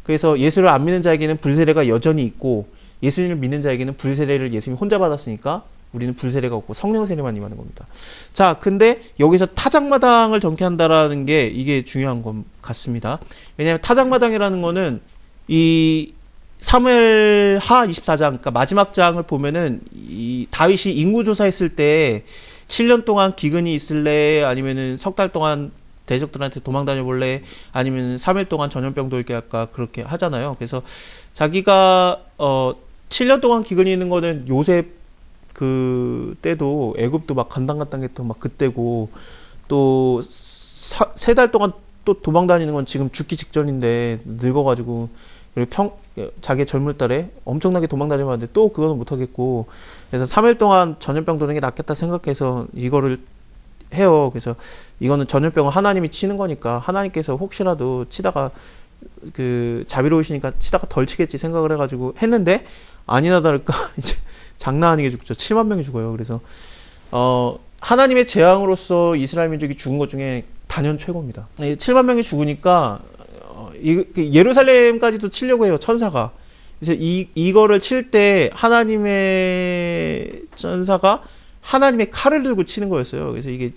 그래서 예수를 안 믿는 자에게는 불세례가 여전히 있고 예수님을 믿는 자에게는 불세례를 예수님이 혼자 받았으니까 우리는 불세례가 없고 성령 세례만 임하는 겁니다. 자, 근데 여기서 타작마당을 정케한다라는 게 이게 중요한 것 같습니다. 왜냐하면 타작마당이라는 거는 이 사무엘하 24장, 그러니까 마지막 장을 보면은 이 다윗이 인구조사했을 때 7년 동안 기근이 있을래, 아니면은 석 달 동안 대적들한테 도망 다녀볼래, 아니면 3일 동안 전염병 돌게 할까, 그렇게 하잖아요. 그래서 자기가 7년 동안 기근이 있는 거는 요셉 그 때도 애굽도 막 간당간당했던 막 그때고, 또 3달 동안 또 도망 다니는 건 지금 죽기 직전인데 늙어가지고, 그리고 자기 젊을 달에 엄청나게 도망 다녀봤는데 또 그거는 못하겠고, 그래서 3일 동안 전염병 도는 게 낫겠다 생각해서 이거를 해요. 그래서 이거는 전염병을 하나님이 치는 거니까 하나님께서 혹시라도 치다가 그 자비로우시니까 치다가 덜 치겠지 생각을 해가지고 했는데, 아니나 다를까 이제 장난 아니게 죽죠. 7만 명이 죽어요. 그래서 하나님의 재앙으로서 이스라엘 민족이 죽은 것 중에 단연 최고입니다. 7만 명이 죽으니까 예루살렘까지도 치려고 해요, 천사가. 그래서 이거를 칠 때 하나님의 천사가 하나님의 칼을 들고 치는 거였어요. 그래서 이게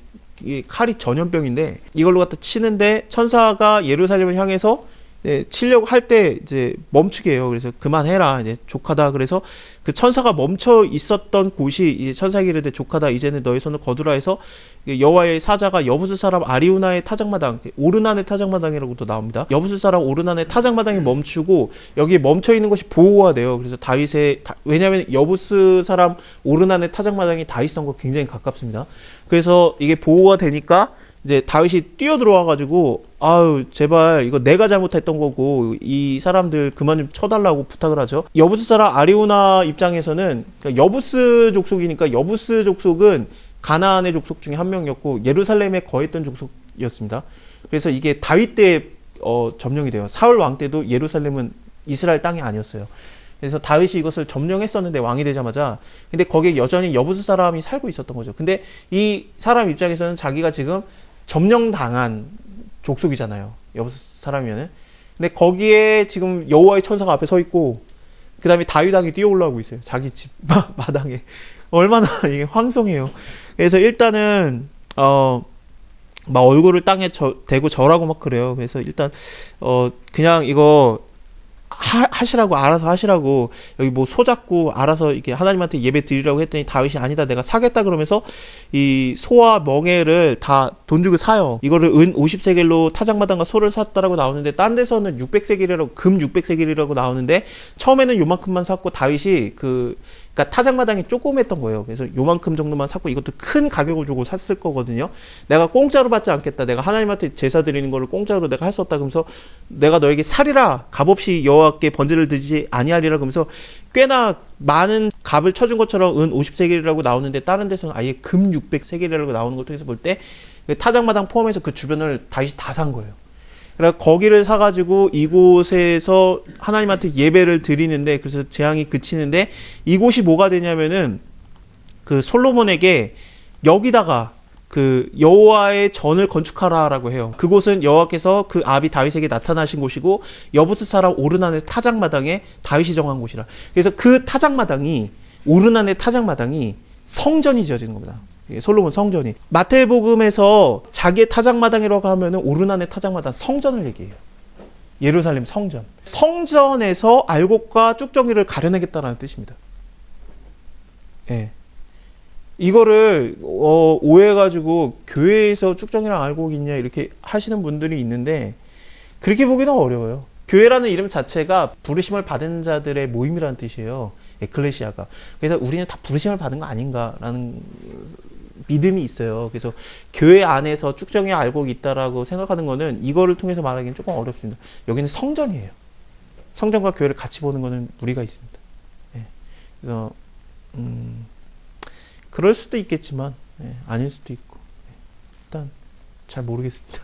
칼이 전염병인데 이걸로 갖다 치는데 천사가 예루살렘을 향해서 치려고 할 때 이제 멈추게 해요. 그래서 그만해라, 이제 족하다. 그래서 그 천사가 멈춰 있었던 곳이 이제 천사에게 이르되 족하다, 이제는 너의 손을 거두라 해서 여호와의 사자가 여부스 사람 아리우나의 타작마당, 오르난의 타작마당이라고도 나옵니다. 여부스 사람 오르난의 타작마당이 멈추고 여기에 멈춰 있는 것이 보호가 돼요. 그래서 왜냐하면 여부스 사람 오르난의 타작마당이 다윗 성과 굉장히 가깝습니다. 그래서 이게 보호가 되니까 이제 다윗이 뛰어 들어와가지고, 아유 제발 이거 내가 잘못했던 거고 이 사람들 그만 좀 쳐달라고 부탁을 하죠. 여부스 사람 아리우나 입장에서는, 그러니까 여부스 족속이니까, 여부스 족속은 가나안의 족속 중에 한 명이었고 예루살렘에 거했던 족속이었습니다. 그래서 이게 다윗 때 점령이 돼요. 사울 왕 때도 예루살렘은 이스라엘 땅이 아니었어요. 그래서 다윗이 이것을 점령했었는데, 왕이 되자마자. 근데 거기에 여전히 여부스 사람이 살고 있었던 거죠. 근데 이 사람 입장에서는 자기가 지금 점령당한 족속이잖아요, 여부스 사람이면은. 근데 거기에 지금 여호와의 천사가 앞에 서 있고, 그 다음에 다윗 왕이 뛰어 올라오고 있어요, 자기 집 마당에. 얼마나 이게 황송해요. 그래서 일단은 막 얼굴을 땅에 대고 절하고 막 그래요. 그래서 일단 그냥 이거 하시라고, 알아서 하시라고, 여기 뭐 소잡고 알아서 이렇게 하나님한테 예배 드리라고 했더니 다윗이 아니다, 내가 사겠다 그러면서 이 소와 멍에를 다 돈 주고 사요. 이거를 은 50세겔로 타작마당과 소를 샀다라고 나오는데, 딴 데서는 600세겔이라고, 금 600세겔이라고 나오는데, 처음에는 요만큼만 샀고 다윗이 그러니까 타작마당이 조그맸던 거예요. 그래서 요만큼 정도만 샀고, 이것도 큰 가격을 주고 샀을 거거든요. 내가 공짜로 받지 않겠다, 내가 하나님한테 제사 드리는 거를 공짜로 내가 할 수 없다, 그러면서 내가 너에게 살이라, 값없이 여호와께 번제를 드리지 아니하리라, 그러면서 꽤나 많은 값을 쳐준 것처럼 은 50세겔이라고 나오는데, 다른 데서는 아예 금 600세겔이라고 나오는 걸 통해서 볼 때 타작마당 포함해서 그 주변을 다윗이 다 산 거예요. 그래서 거기를 사가지고 이곳에서 하나님한테 예배를 드리는데, 그래서 재앙이 그치는데, 이곳이 뭐가 되냐면은 그 솔로몬에게 여기다가 그 여호와의 전을 건축하라라고 해요. 그곳은 여호와께서 그 아비 다윗에게 나타나신 곳이고 여부스 사람 오르난의 타작마당에 다윗이 정한 곳이라. 그래서 그 타작마당이, 오르난의 타작마당이 성전이 지어지는 겁니다. 솔로몬 성전이. 마태복음에서 자기의 타작마당이라고 하면은 오르난의 타작마당, 성전을 얘기해요. 예루살렘 성전. 성전에서 알곡과 쭉정이를 가려내겠다라는 뜻입니다. 예. 이거를 오해해가지고 교회에서 쭉정이랑 알곡이 있냐 이렇게 하시는 분들이 있는데, 그렇게 보기는 어려워요. 교회라는 이름 자체가 부르심을 받은 자들의 모임이라는 뜻이에요, 에클레시아가. 그래서 우리는 다 부르심을 받은 거 아닌가라는 믿음이 있어요. 그래서 교회 안에서 쭉정이 알곡이 있다라고 생각하는 거는, 이거를 통해서 말하기는 조금 어렵습니다. 여기는 성전이에요. 성전과 교회를 같이 보는 거는 무리가 있습니다. 예. 그래서 그럴 수도 있겠지만, 아닐 수도 있고, 일단 잘 모르겠습니다.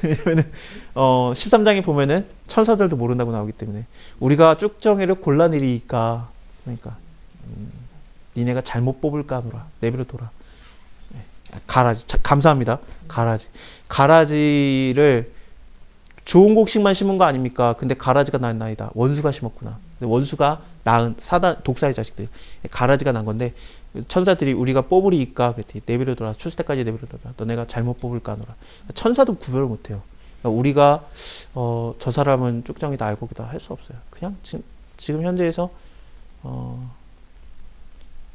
왜냐면은 13장에 보면은 천사들도 모른다고 나오기 때문에, 우리가 쭉정이를 골라내리까, 그러니까 니네가 잘못 뽑을까 하노라, 내버려 둬라. 가라지, 감사합니다. 가라지를 좋은 곡식만 심은 거 아닙니까? 근데 가라지가 난 나이다. 원수가 심었구나. 원수가 낳은 사단 독사의 자식들. 가라지가 난 건데 천사들이 우리가 뽑으리이까 그랬더니 내버려둬라. 추수 때까지 내버려둬라. 너네가 잘못 뽑을까 하노라. 천사도 구별을 못해요. 그러니까 우리가 저 사람은 쭉정이다 알고기다 할 수 없어요. 그냥 지금 현재에서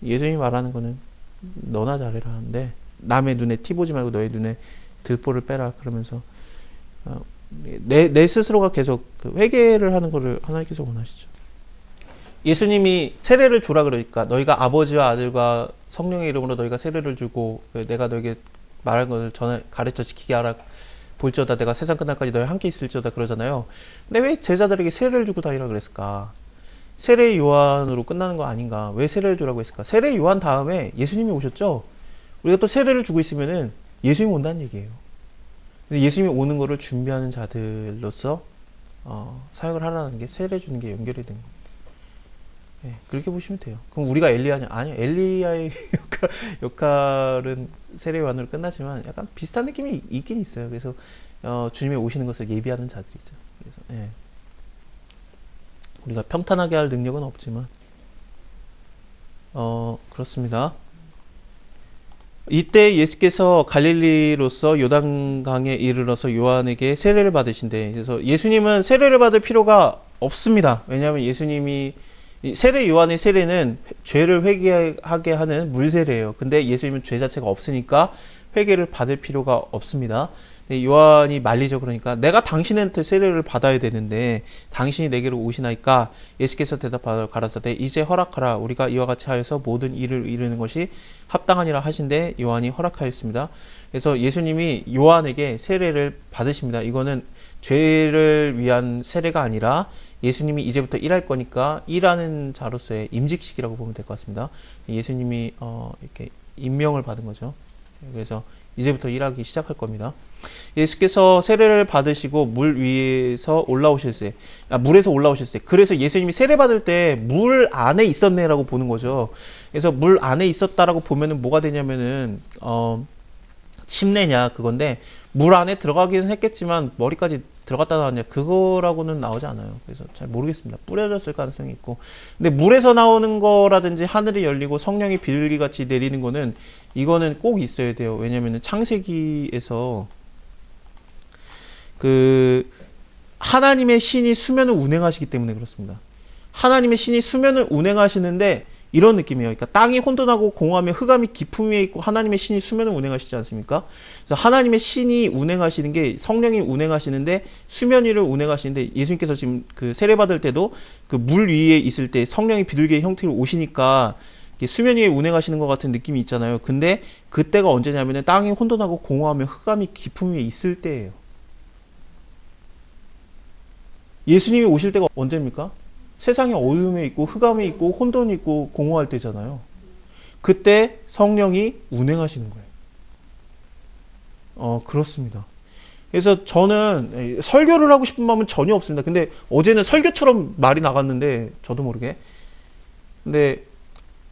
예수님이 말하는 거는 너나 잘해라 하는데 남의 눈에 티 보지 말고 너의 눈에 들보를 빼라 그러면서 내 스스로가 계속 그 회개를 하는 것을 하나님께서 원하시죠. 예수님이 세례를 주라 그러니까 너희가 아버지와 아들과 성령의 이름으로 너희가 세례를 주고 내가 너에게 말한 것을 전에 가르쳐 지키게 하라 볼지어다 내가 세상 끝날까지 너희 함께 있을지어다 그러잖아요. 근데 왜 제자들에게 세례를 주고 다니라 그랬을까? 세례 요한으로 끝나는 거 아닌가? 왜 세례를 주라고 했을까? 세례 요한 다음에 예수님이 오셨죠? 우리가 또 세례를 주고 있으면은 예수님이 온다는 얘기예요. 근데 예수님이 오는 거를 준비하는 자들로서 사역을 하라는 게 세례 주는 게 연결이 된 겁니다. 네, 그렇게 보시면 돼요. 그럼 우리가 엘리야냐? 아니요. 엘리야의 역할은 세례 요한으로 끝나지만 약간 비슷한 느낌이 있긴 있어요. 그래서 주님이 오시는 것을 예비하는 자들이죠. 그래서 네. 우리가 평탄하게 할 능력은 없지만 그렇습니다. 이때 예수께서 갈릴리로서 요단강에 이르러서 요한에게 세례를 받으신대. 그래서 예수님은 세례를 받을 필요가 없습니다. 왜냐하면 예수님이 세례 요한의 세례는 죄를 회개하게 하는 물세례예요. 근데 예수님은 죄 자체가 없으니까 회개를 받을 필요가 없습니다. 요한이 말리죠. 그러니까 내가 당신한테 세례를 받아야 되는데 당신이 내게로 오시나이까 예수께서 대답하여 가라사대 이제 허락하라. 우리가 이와 같이 하여서 모든 일을 이루는 것이 합당하니라 하신데 요한이 허락하였습니다. 그래서 예수님이 요한에게 세례를 받으십니다. 이거는 죄를 위한 세례가 아니라 예수님이 이제부터 일할 거니까 일하는 자로서의 임직식이라고 보면 될 것 같습니다. 예수님이 이렇게 임명을 받은 거죠. 그래서 이제부터 일하기 시작할 겁니다. 예수께서 세례를 받으시고 물 위에서 올라오실 때, 물에서 오라오실 때, 그래서 예수님이 세례 받을 때 물 안에 있었네라고 보는 거죠. 그래서 물 안에 있었다라고 보면은 뭐가 되냐면은 침례냐 그건데 물 안에 들어가기는 했겠지만 머리까지 들어갔다 나왔냐 그거라고는 나오지 않아요. 그래서 잘 모르겠습니다. 뿌려졌을 가능성이 있고, 근데 물에서 나오는 거라든지 하늘이 열리고 성령이 비둘기 같이 내리는 거는 이거는 꼭 있어야 돼요. 왜냐면은 창세기에서 그 하나님의 신이 수면을 운행하시기 때문에 그렇습니다. 하나님의 신이 수면을 운행하시는데 이런 느낌이에요. 그러니까 땅이 혼돈하고 공허하며 흑암이 깊음 위에 있고 하나님의 신이 수면을 운행하시지 않습니까? 그래서 하나님의 신이 운행하시는 게 성령이 운행하시는데 수면 위를 운행하시는데 예수님께서 지금 그 세례 받을 때도 그 물 위에 있을 때 성령이 비둘기의 형태로 오시니까 수면 위에 운행하시는 것 같은 느낌이 있잖아요. 근데 그때가 언제냐면은 땅이 혼돈하고 공허하며 흑암이 깊음 위에 있을 때예요. 예수님이 오실 때가 언제입니까? 세상이 어둠에 있고 흑암에 있고 혼돈이 있고 공허할 때잖아요. 그때 성령이 운행하시는 거예요. 그렇습니다. 그래서 저는 설교를 하고 싶은 마음은 전혀 없습니다. 근데 어제는 설교처럼 말이 나갔는데 저도 모르게. 근데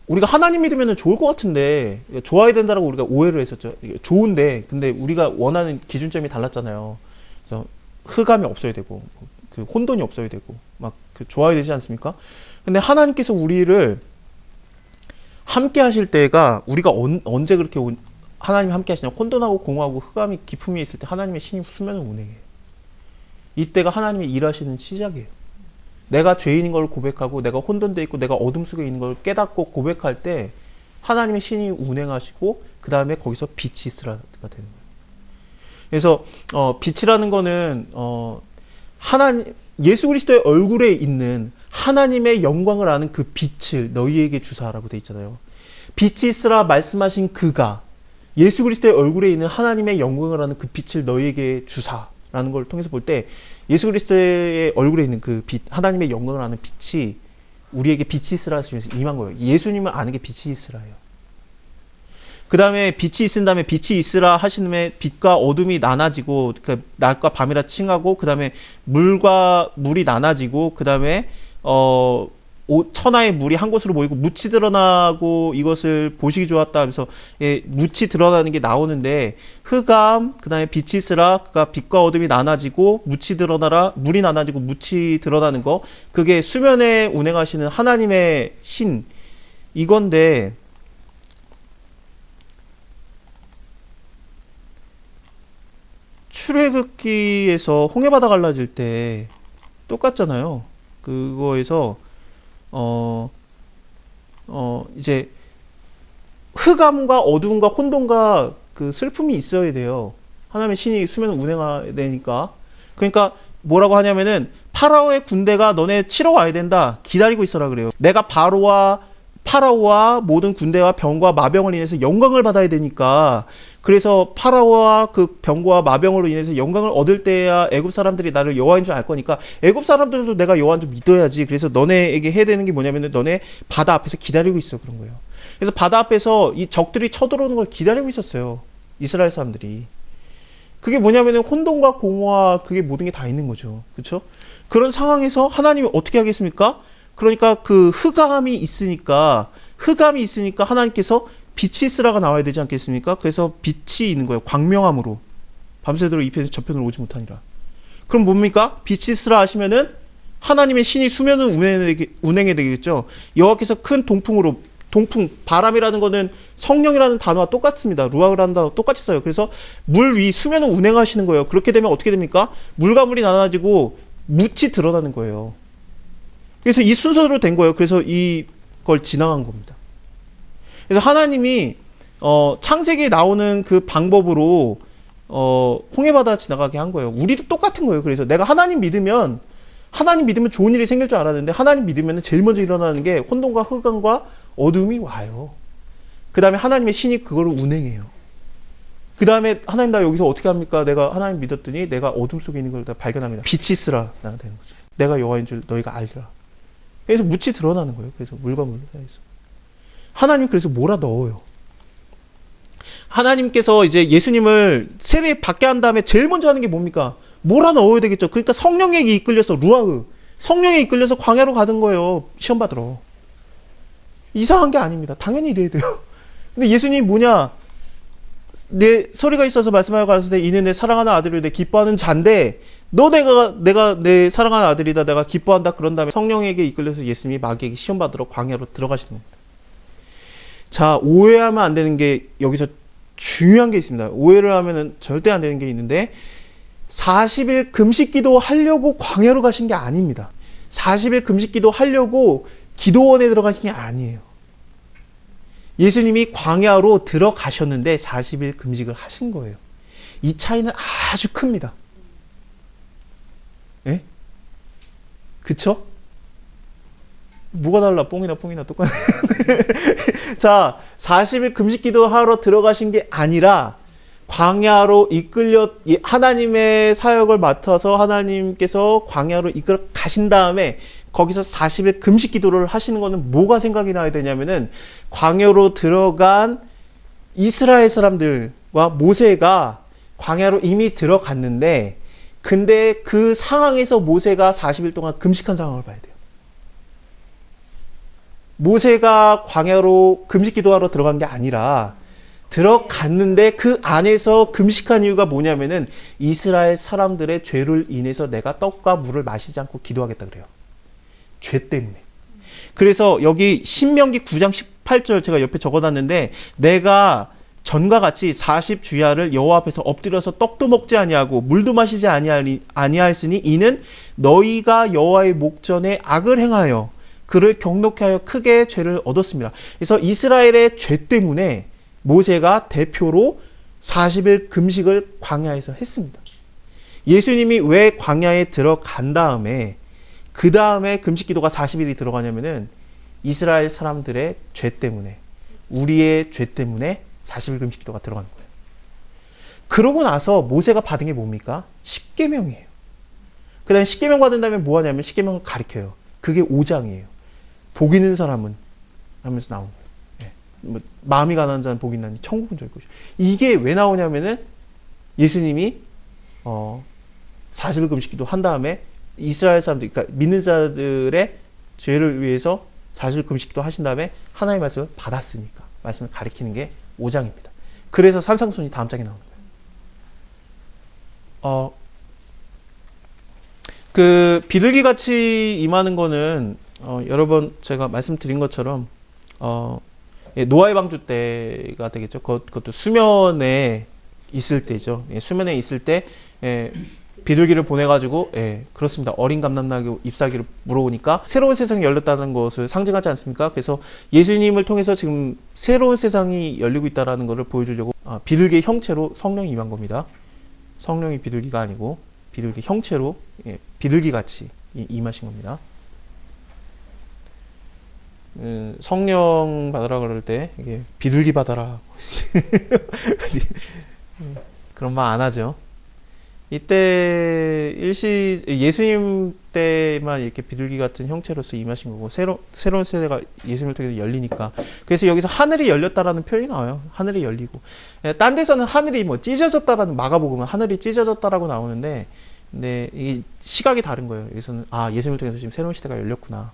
우리가 하나님 믿으면 좋을 것 같은데 좋아야 된다라고 우리가 오해를 했었죠. 좋은데 근데 우리가 원하는 기준점이 달랐잖아요. 그래서 흑암이 없어야 되고 그 혼돈이 없어야 되고 막 그 좋아야 되지 않습니까? 근데 하나님께서 우리를 함께 하실 때가 우리가 언제 그렇게 하나님이 함께 하시냐? 혼돈하고 공허하고 흑암이 깊음 위에 있을 때 하나님의 신이 수면을 운행해요. 이때가 하나님의 일하시는 시작이에요. 내가 죄인인 걸 고백하고 내가 혼돈되어 있고 내가 어둠 속에 있는 걸 깨닫고 고백할 때 하나님의 신이 운행하시고 그 다음에 거기서 빛이 있으라가 되는 거예요. 그래서 빛이라는 거는 하나님 예수 그리스도의 얼굴에 있는 하나님의 영광을 아는 그 빛을 너희에게 주사라고 돼 있잖아요. 빛이 있으라 말씀하신 그가 예수 그리스도의 얼굴에 있는 하나님의 영광을 아는 그 빛을 너희에게 주사라는 걸 통해서 볼 때 예수 그리스도의 얼굴에 있는 그 빛, 하나님의 영광을 아는 빛이 우리에게 빛이 있으라 하시면서 임한 거예요. 예수님을 아는 게 빛이 있으라예요. 그 다음에 빛이 있은 다음에 빛이 있으라 하시는 빛과 어둠이 나눠지고 그 낮과 밤이라 칭하고 그 다음에 물과 물이 나눠지고 그 다음에 천하의 물이 한 곳으로 모이고 묻이 드러나고 이것을 보시기 좋았다 하면서 예, 묻이 드러나는 게 나오는데 흑암 그다음에 빛이 있으라 그가 빛과 어둠이 나눠지고 묻이 드러나라 물이 나눠지고 묻이 드러나는 거 그게 수면에 운행하시는 하나님의 신 이건데 출애굽기에서 홍해바다 갈라질 때 똑같잖아요. 그거에서 이제 흑암과 어두움과 혼돈과 그 슬픔이 있어야 돼요. 하나님의 신이 수면을 운행해야 되니까. 그러니까 뭐라고 하냐면은 파라오의 군대가 너네 치러 와야 된다. 기다리고 있어라 그래요. 내가 파라오와 모든 군대와 병과 마병을 인해서 영광을 받아야 되니까 그래서 파라오와 그 병과 마병으로 인해서 영광을 얻을 때야 애굽 사람들이 나를 여호와인 줄 알 거니까 애굽 사람들도 내가 여호와인 줄 믿어야지. 그래서 너네에게 해야 되는 게 뭐냐면은 너네 바다 앞에서 기다리고 있어 그런 거예요. 그래서 바다 앞에서 이 적들이 쳐들어오는 걸 기다리고 있었어요. 이스라엘 사람들이. 그게 뭐냐면은 혼돈과 공허와 그게 모든 게 다 있는 거죠. 그렇죠? 그런 상황에서 하나님이 어떻게 하겠습니까? 그러니까 그 흑암이 있으니까 하나님께서 빛이 있으라가 나와야 되지 않겠습니까? 그래서 빛이 있는 거예요. 광명함으로. 밤새도록 이 편에서 저편으로 오지 못하니라. 그럼 뭡니까? 빛이 있으라 하시면은 하나님의 신이 수면을 운행해야 되겠죠. 여호와께서 큰 동풍으로 동풍, 바람이라는 거는 성령이라는 단어와 똑같습니다. 루아흐라는 단어 똑같이 써요. 그래서 물 위 수면을 운행하시는 거예요. 그렇게 되면 어떻게 됩니까? 물과 물이 나눠지고 묻이 드러나는 거예요. 그래서 이 순서대로 된 거예요. 그래서 이걸 지나간 겁니다. 그래서 하나님이 창세기에 나오는 그 방법으로 홍해바다 지나가게 한 거예요. 우리도 똑같은 거예요. 그래서 내가 하나님 믿으면 좋은 일이 생길 줄 알았는데 하나님 믿으면 제일 먼저 일어나는 게 혼돈과 흑암과 어둠이 와요. 그 다음에 하나님의 신이 그거를 운행해요. 그 다음에 하나님 나 여기서 어떻게 합니까? 내가 하나님 믿었더니 내가 어둠 속에 있는 걸 다 발견합니다. 빛이 있으라 나가 되는 거죠. 내가 여호와인 줄 너희가 알리라. 그래서 묻이 드러나는 거예요. 그래서 물과 물 사이에서 하나님이 그래서 몰아 넣어요. 하나님께서 이제 예수님을 세례 받게 한 다음에 제일 먼저 하는 게 뭡니까? 몰아 넣어야 되겠죠. 그러니까 성령에게 이끌려서 성령에 이끌려서 광야로 가는 거예요. 시험 받으러. 이상한 게 아닙니다. 당연히 이래야 돼요. 근데 예수님이 뭐냐? 내 소리가 있어서 말씀하여 가라사대 이는 내 사랑하는 아들이요 내 기뻐하는 자인데 내가 내 사랑하는 아들이다 내가 기뻐한다 그런 다음에 성령에게 이끌려서 예수님이 마귀에게 시험 받으러 광야로 들어가시는 겁니다. 자, 오해하면 안 되는 게 여기서 중요한 게 있습니다. 오해를 하면은 절대 안 되는 게 있는데 40일 금식 기도 하려고 광야로 가신 게 아닙니다. 40일 금식 기도 하려고 기도원에 들어가신 게 아니에요. 예수님이 광야로 들어가셨는데 40일 금식을 하신 거예요. 이 차이는 아주 큽니다. 예? 그쵸? 뭐가 달라? 뽕이나 똑같네. 자, 40일 금식 기도하러 들어가신 게 아니라 광야로 하나님의 사역을 맡아서 하나님께서 광야로 이끌어 가신 다음에 거기서 40일 금식 기도를 하시는 거는 뭐가 생각이 나야 되냐면은 광야로 들어간 이스라엘 사람들과 모세가 광야로 이미 들어갔는데 근데 그 상황에서 모세가 40일 동안 금식한 상황을 봐야 돼요. 모세가 광야로 금식 기도하러 들어간 게 아니라 들어갔는데 그 안에서 금식한 이유가 뭐냐면은 이스라엘 사람들의 죄를 인해서 내가 떡과 물을 마시지 않고 기도하겠다 그래요. 죄 때문에. 그래서 여기 신명기 9장 18절 제가 옆에 적어놨는데 내가 전과 같이 40주야를 여호와 앞에서 엎드려서 떡도 먹지 아니하고 물도 마시지 아니하였으니 이는 너희가 여호와의 목전에 악을 행하여 그를 경록케 하여 크게 죄를 얻었습니다. 그래서 이스라엘의 죄 때문에 모세가 대표로 40일 금식을 광야에서 했습니다. 예수님이 왜 광야에 들어간 다음에 그 다음에 금식 기도가 40일이 들어가냐면은 이스라엘 사람들의 죄 때문에 우리의 죄 때문에 40일 금식 기도가 들어가는 거예요. 그러고 나서 모세가 받은 게 뭡니까? 십계명이에요. 그 다음에 십계명 받은 다음에 뭐 하냐면 십계명을 가르쳐요. 그게 5장이에요. 복 있는 사람은 하면서 나온 거예요. 네. 뭐, 마음이 가난한 자는 복이 있나니 천국은 저희 것이요. 이게 왜 나오냐면은 예수님이 40일 금식 기도 한 다음에 이스라엘 사람들, 그러니까 믿는 자들의 죄를 위해서 40일 금식도 하신 다음에 하나님의 말씀을 받았으니까 말씀을 가리키는 게 5장입니다. 그래서 산상순이 다음 장에 나오는 거예요. 그 비둘기 같이 임하는 거는 여러 번 제가 말씀드린 것처럼 노아의 방주 때가 되겠죠. 그것도 수면에 있을 때죠. 수면에 있을 때 비둘기를 보내가지고 그렇습니다. 어린 감람나귀 잎사귀를 물어오니까 새로운 세상이 열렸다는 것을 상징하지 않습니까? 그래서 예수님을 통해서 지금 새로운 세상이 열리고 있다는 것을 보여주려고 비둘기의 형체로 성령이 임한 겁니다. 성령이 비둘기가 아니고 비둘기 형체로 비둘기같이 임하신 겁니다. 성령 받으라 그럴 때 이게 비둘기 받아라 그런 말 안 하죠. 이때 예수님 때만 이렇게 비둘기 같은 형체로서 임하신 거고 새로운 세대가 예수님을 통해서 열리니까 그래서 여기서 하늘이 열렸다라는 표현이 나와요. 하늘이 열리고 딴 데서는 하늘이 뭐 찢어졌다라는 마가복음은 하늘이 찢어졌다라고 나오는데 근데 이 시각이 다른 거예요. 여기서는 예수님을 통해서 지금 새로운 시대가 열렸구나.